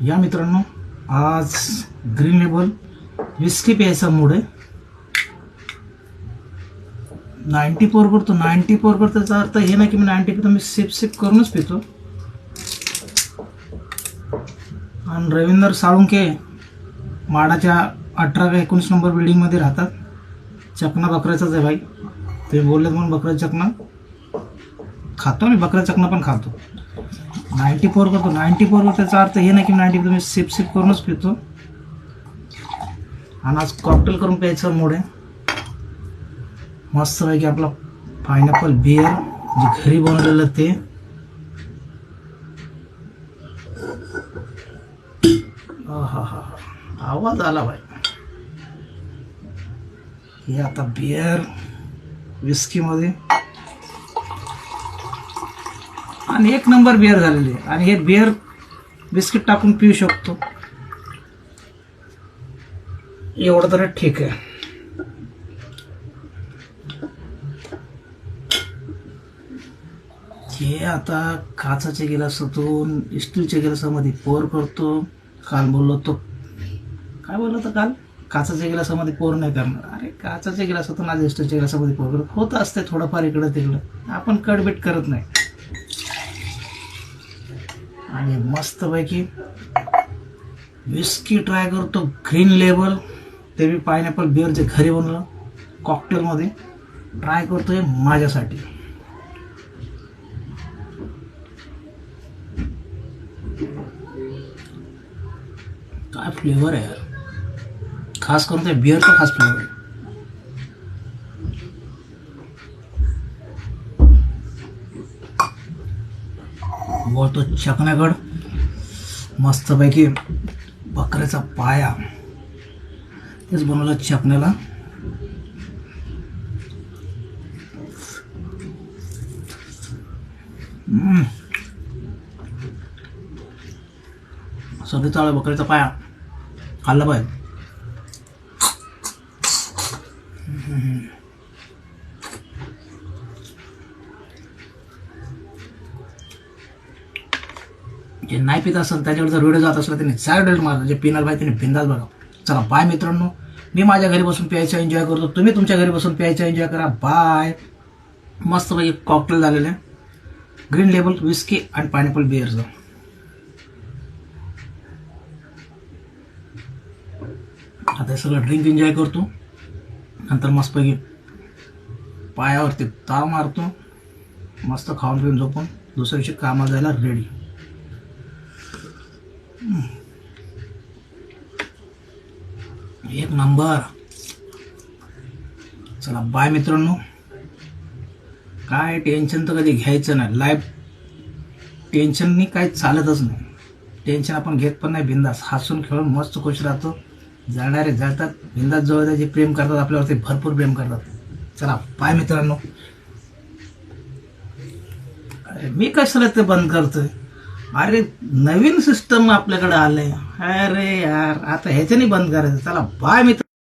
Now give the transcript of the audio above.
या मित्रांनो, आज ग्रीन लेबल विस्की प्यायचा मूड आहे. 94 करतो. 94 करतो त्याचा अर्थ हे नाही की मी 90 पितो, मी सिप करूनच पितो. आणि रवींद्र साळुंके माडाच्या 18 का 19 नंबर बिल्डिंगमध्ये राहतात. चकना बकऱ्याचाच आहे भाई. ते बोलले म्हणून बकऱ्याचा चकना खातो मी, बकऱ्या चकना पण खातो. 94 करतो. 94 करतो त्याचा अर्थ हे नाही की 90 पितो, मी सिप करूनच पितो. आणि आज कॉकटेल करून प्यायचा मूड आहे. मस्त पैकी आपला पायनॅपल बियर जे घरी बनवलेलं ते. हा आवाज आला भाई. हे आता बियर विस्की मध्ये आणि एक नंबर बियर झालेली आहे. आणि हे बियर बिस्किट टाकून पिऊ शकतो, एवढं तर ठीक आहे. हे आता काचाच्या गिलासातून स्टीलच्या गिलासामध्ये पोर करतो. काल बोललो तो काय बोललो तर काल काचाच्या गिलासामध्ये पोर नाही करणार. अरे काचाच्या गिलासातून आज स्टीलच्या गिलासामध्ये पोर करत होत असते थोडंफार इकडं तिकडं, आपण कडबीट करत नाही. आणि मस्तपैकी विस्की ट्राय करतो ग्रीन लेबल, ते बी पायनॅपल बिअर जे घरी बनवलं कॉकटेलमध्ये ट्राय करतोय माझ्यासाठी. काय फ्लेवर आहे यार, खास करून त्या बिअरचा खास फ्लेवर आहे. बोलतो चकण्याकड मस्तपैकी बकऱ्याचा पाया, तेच बनवलं चकण्याला. सध्या बकऱ्याचा पाया खाल्ला पाहिजे. जे नाही पित असेल त्याच्यावर जर व्हिडिओ जात असला त्यांनी साईड मारा, जे पिणार पाहिजे त्यांनी बिंदास बघा. चला बाय मित्रांनो, मी माझ्या घरी बसून प्यायचा एन्जॉय करतो, तुम्ही तुमच्या घरी बसून प्यायचा एन्जॉय करा. बाय. मस्त पैकी कॉकटेल झालेलं आहे ग्रीन लेबल विस्की आणि पायनॅपल बिअरचं. आता हे सगळं ड्रिंक एन्जॉय करतो, नंतर मस्तपैकी पायावरती ताव मारतो, मस्त खाऊन पिऊन झोपून दुसऱ्या दिवशी कामाला जायला रेडी. एक नंबर. चला बाय मित्रांनो. काय टेन्शन तर कधी घ्यायचं नाही. लाईफ टेन्शननी काही चालतच नाही. टेन्शन आपण घेत पण नाही. बिंदास हसून खेळून मस्त खुश राहतो. जाणारे जातात, बिंदास जवळ त्याचे प्रेम करतात, आपल्यावरती भरपूर प्रेम करतात. चला बाय मित्रांनो. मी कशाला ते बंद करतोय. अरे नवीन सिस्टम आपल्याकडे आलंय. अरे यार आता ह्याच्याने बंद करायचं. चला बाय मित्र.